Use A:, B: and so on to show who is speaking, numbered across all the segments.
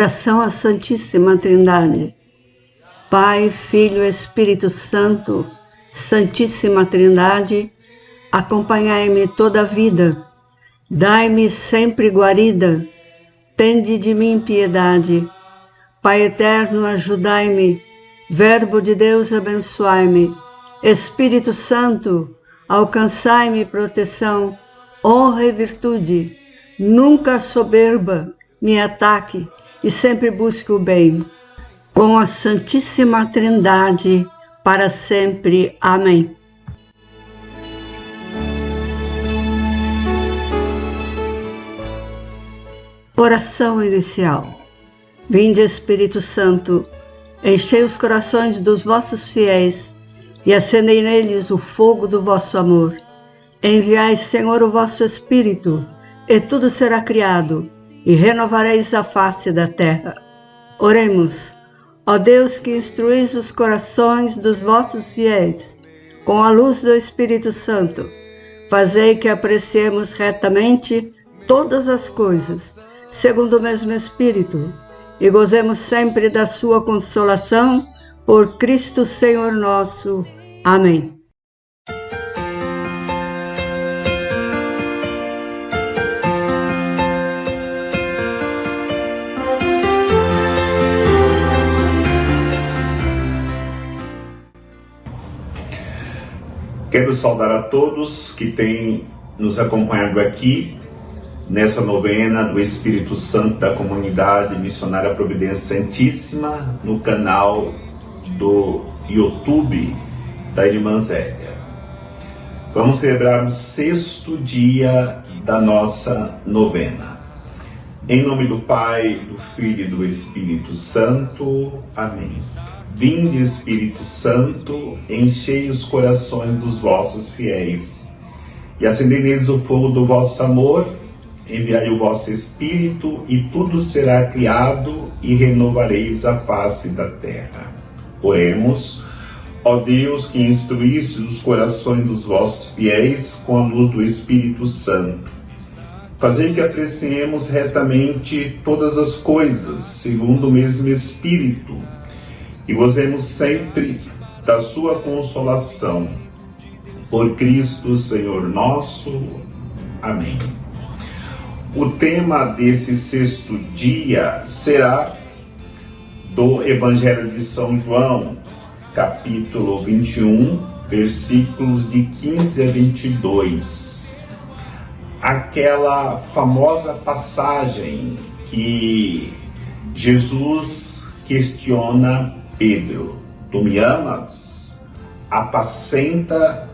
A: Oração à Santíssima Trindade. Pai, Filho, Espírito Santo, Santíssima Trindade, acompanhai-me toda a vida, dai-me sempre guarida, tende de mim piedade. Pai eterno, ajudai-me, Verbo de Deus, abençoai-me, Espírito Santo, alcançai-me proteção, honra e virtude, nunca a soberba me ataque e sempre busque o bem. Com a Santíssima Trindade, para sempre. Amém. Oração inicial. Vinde, Espírito Santo, enchei os corações dos vossos fiéis e acendei neles o fogo do vosso amor. Enviai, Senhor, o vosso Espírito, e tudo será criado, e renovareis a face da terra. Oremos. Ó Deus, que instruís os corações dos vossos fiéis com a luz do Espírito Santo, fazei que apreciemos retamente todas as coisas, segundo o mesmo Espírito, e gozemos sempre da sua consolação, por Cristo Senhor nosso. Amém.
B: Quero saudar a todos que têm nos acompanhado aqui nessa novena do Espírito Santo da Comunidade Missionária Providência Santíssima no canal do YouTube da Irmã Zélia. Vamos celebrar o 6º dia da nossa novena. Em nome do Pai, do Filho e do Espírito Santo. Amém. Vinde, Espírito Santo, enchei os corações dos vossos fiéis e acendei neles o fogo do vosso amor. Enviai o vosso Espírito e tudo será criado e renovareis a face da terra. Oremos. Ó Deus, que instruíste os corações dos vossos fiéis com a luz do Espírito Santo, fazei que apreciemos retamente todas as coisas segundo o mesmo Espírito e gozemos sempre da sua consolação. Por Cristo Senhor nosso. Amém. O tema desse 6º dia será do Evangelho de São João, capítulo 21, versículos de 15 a 22. Aquela famosa passagem que Jesus questiona Pedro: tu me amas? Apacenta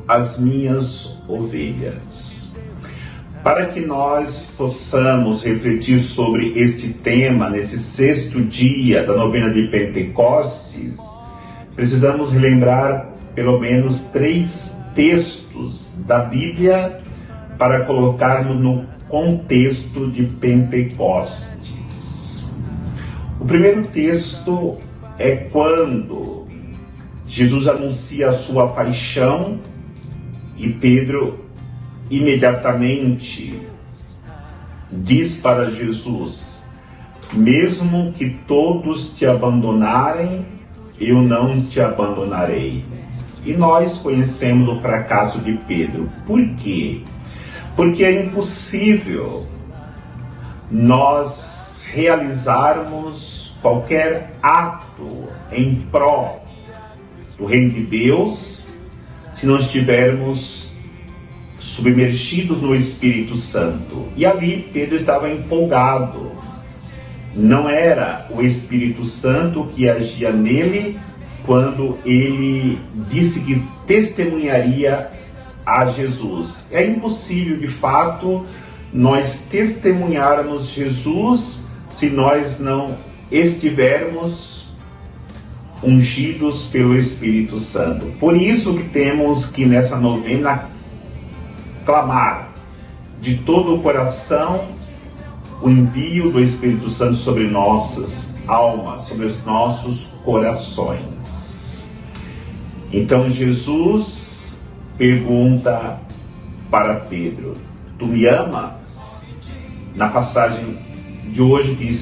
B: as minhas ovelhas. Para que nós possamos refletir sobre este tema nesse 6º dia da novena de Pentecostes, precisamos relembrar pelo menos 3 textos da Bíblia para colocarmos no contexto de Pentecostes. O primeiro texto é quando Jesus anuncia a sua paixão e Pedro imediatamente diz para Jesus: mesmo que todos te abandonarem, eu não te abandonarei. E nós conhecemos o fracasso de Pedro. Por quê? Porque é impossível nós realizarmos qualquer ato em pró do reino de Deus se não estivermos submergidos no Espírito Santo. E ali Pedro estava empolgado. Não era o Espírito Santo que agia nele quando ele disse que testemunharia a Jesus. É impossível, de fato, nós testemunharmos Jesus se nós não estivermos ungidos pelo Espírito Santo. Por isso que temos que nessa novena clamar de todo o coração o envio do Espírito Santo sobre nossas almas, sobre os nossos corações. Então Jesus pergunta para Pedro: tu me amas? Na passagem de hoje que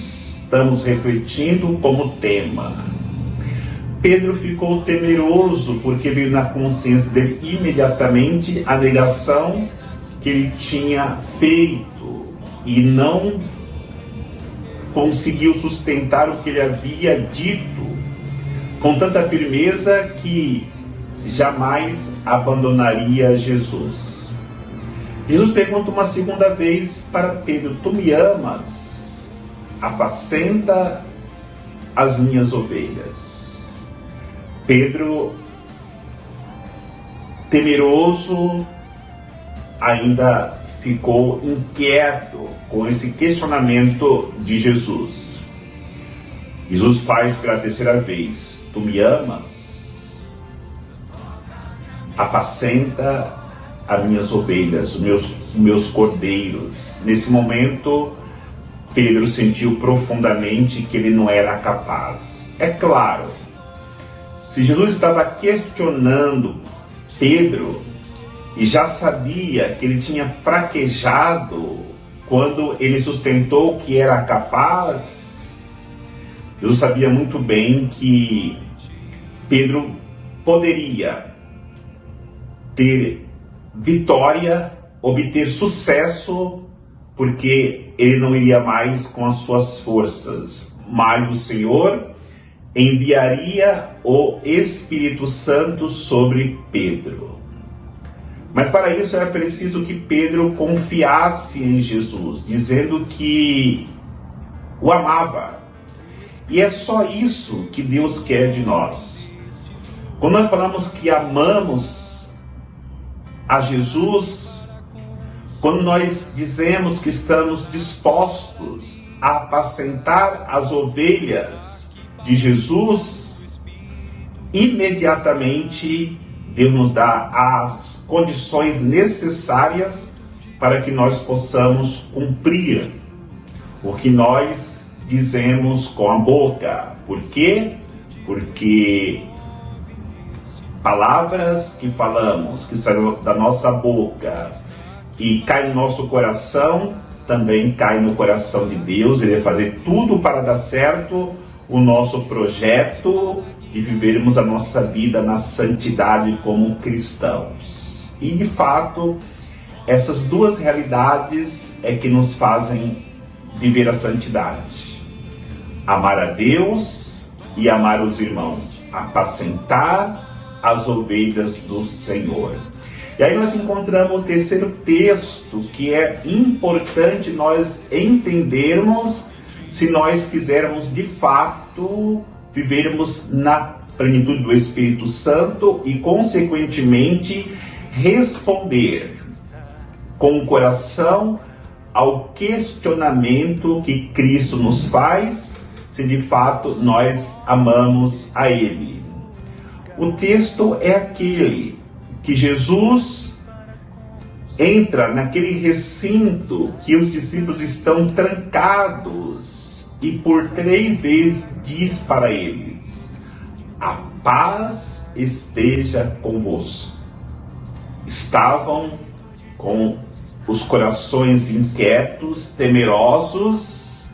B: estamos refletindo como tema. Pedro ficou temeroso porque veio na consciência dele imediatamente a negação que ele tinha feito e não conseguiu sustentar o que ele havia dito com tanta firmeza que jamais abandonaria Jesus. Jesus pergunta uma segunda vez para Pedro: tu me amas? Apacenta as minhas ovelhas. Pedro, temeroso, ainda ficou inquieto com esse questionamento de Jesus. Jesus faz pela terceira vez: tu me amas? Apacenta as minhas ovelhas, meus cordeiros. Nesse momento, Pedro sentiu profundamente que ele não era capaz. É claro, se Jesus estava questionando Pedro e já sabia que ele tinha fraquejado quando ele sustentou que era capaz, Jesus sabia muito bem que Pedro poderia ter vitória, obter sucesso, porque ele não iria mais com as suas forças, mas o Senhor enviaria o Espírito Santo sobre Pedro. Mas para isso era preciso que Pedro confiasse em Jesus, dizendo que o amava. E é só isso que Deus quer de nós. Quando nós falamos que amamos a Jesus, quando nós dizemos que estamos dispostos a apacentar as ovelhas de Jesus, imediatamente Deus nos dá as condições necessárias para que nós possamos cumprir o que nós dizemos com a boca. Por quê? Porque palavras que falamos, que saem da nossa boca e caem no nosso coração, também caem no coração de Deus. Ele vai fazer tudo para dar certo o nosso projeto de vivermos a nossa vida na santidade como cristãos. E de fato, essas duas realidades é que nos fazem viver a santidade. Amar a Deus e amar os irmãos. Apacentar as ovelhas do Senhor. E aí nós encontramos o terceiro texto que é importante nós entendermos se nós quisermos de fato vivermos na plenitude do Espírito Santo e consequentemente responder com o coração ao questionamento que Cristo nos faz, se de fato nós amamos a Ele. O texto é aquele que Jesus entra naquele recinto que os discípulos estão trancados e por 3 vezes diz para eles: a paz esteja convosco. Estavam com os corações inquietos, temerosos,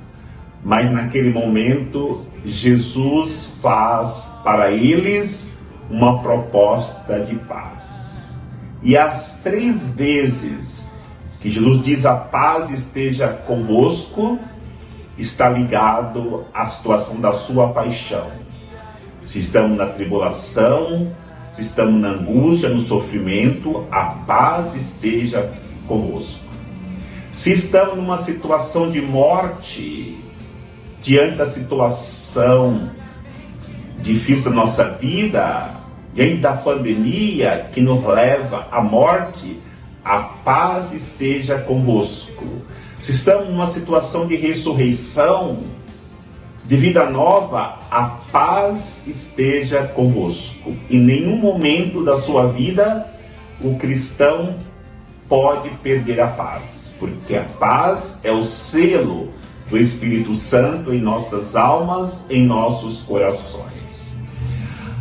B: mas naquele momento Jesus faz para eles uma proposta de paz. E as 3 vezes que Jesus diz a paz esteja convosco, está ligado à situação da sua paixão. Se estamos na tribulação, se estamos na angústia, no sofrimento, a paz esteja convosco. Se estamos numa situação de morte, diante da situação difícil da nossa vida, diante da pandemia que nos leva à morte, a paz esteja convosco. Se estamos numa situação de ressurreição, de vida nova, a paz esteja convosco. Em nenhum momento da sua vida o cristão pode perder a paz, porque a paz é o selo do Espírito Santo em nossas almas, em nossos corações.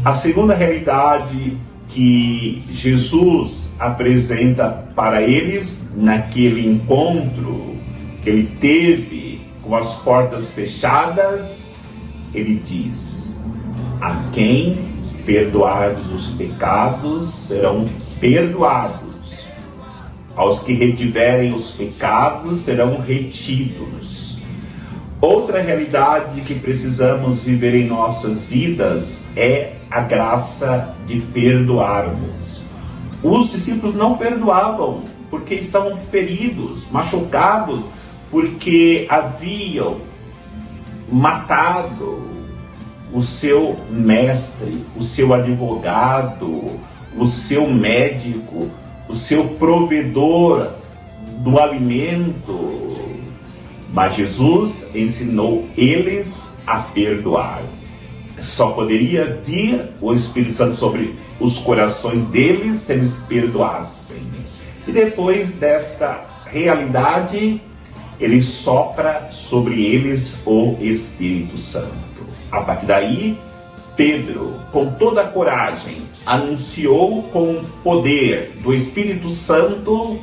B: A segunda realidade que Jesus apresenta para eles naquele encontro que ele teve com as portas fechadas, ele diz: a quem perdoardes os pecados, serão perdoados. Aos que retiverem os pecados, serão retidos. Outra realidade que precisamos viver em nossas vidas é a graça de perdoarmos. Os discípulos não perdoavam porque estavam feridos, machucados, porque haviam matado o seu mestre, o seu advogado, o seu médico, o seu provedor do alimento. Mas Jesus ensinou eles a perdoar. Só poderia vir o Espírito Santo sobre os corações deles se eles perdoassem. E depois desta realidade, ele sopra sobre eles o Espírito Santo. A partir daí, Pedro, com toda a coragem, anunciou com o poder do Espírito Santo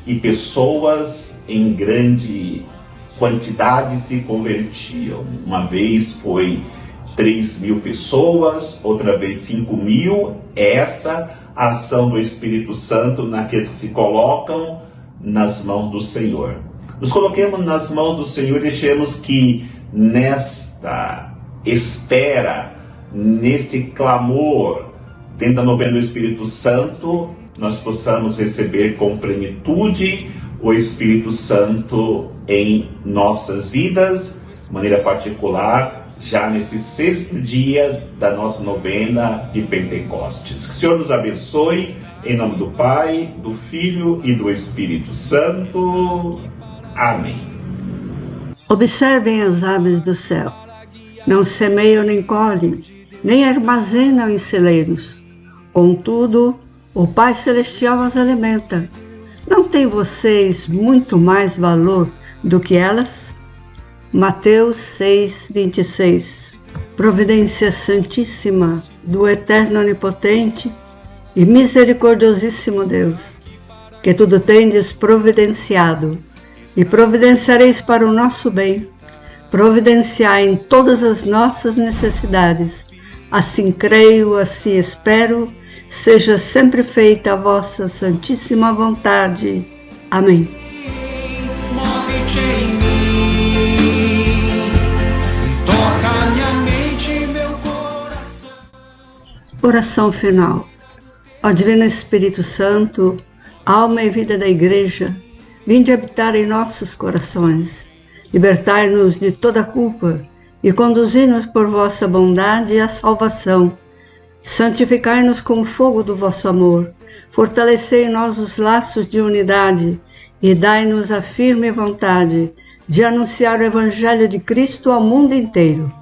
B: e pessoas em grande quantidade se convertiam. Uma vez foi 3.000 pessoas, outra vez 5.000. Essa ação do Espírito Santo naqueles que se colocam nas mãos do Senhor. Nos coloquemos nas mãos do Senhor e deixemos que nesta espera, neste clamor, dentro da novena do Espírito Santo, nós possamos receber com plenitude o Espírito Santo em nossas vidas, de maneira particular, já nesse 6º dia da nossa novena de Pentecostes. Que o Senhor nos abençoe, em nome do Pai, do Filho e do Espírito Santo. Amém.
A: Observem as aves do céu. Não semeiam nem colhem, nem armazenam em celeiros. Contudo, o Pai Celestial as alimenta. Não têm vocês muito mais valor do que elas? Mateus 6:26. Providência Santíssima do Eterno Onipotente e Misericordiosíssimo Deus, que tudo tendes providenciado e providenciareis para o nosso bem, providenciar em todas as nossas necessidades. Assim creio, assim espero, seja sempre feita a vossa santíssima vontade. Amém.
C: Move-te em mim, toca minha mente e meu coração.
A: Oração final. Ó Divino Espírito Santo, alma e vida da Igreja, vinde habitar em nossos corações. Libertai-nos de toda culpa e conduzi-nos por vossa bondade à salvação. Santificai-nos com o fogo do vosso amor. Fortalecei em nós os laços de unidade e dai-nos a firme vontade de anunciar o Evangelho de Cristo ao mundo inteiro.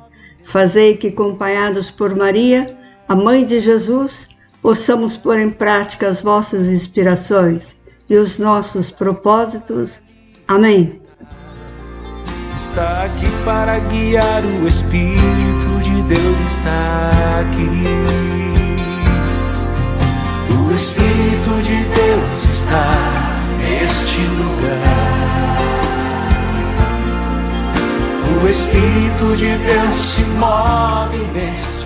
A: Fazei que, acompanhados por Maria, a Mãe de Jesus, possamos pôr em prática as vossas inspirações e os nossos propósitos. Amém.
C: Está aqui para guiar, o Espírito de Deus está aqui. O Espírito de Deus está neste lugar. O Espírito de Deus se move nesse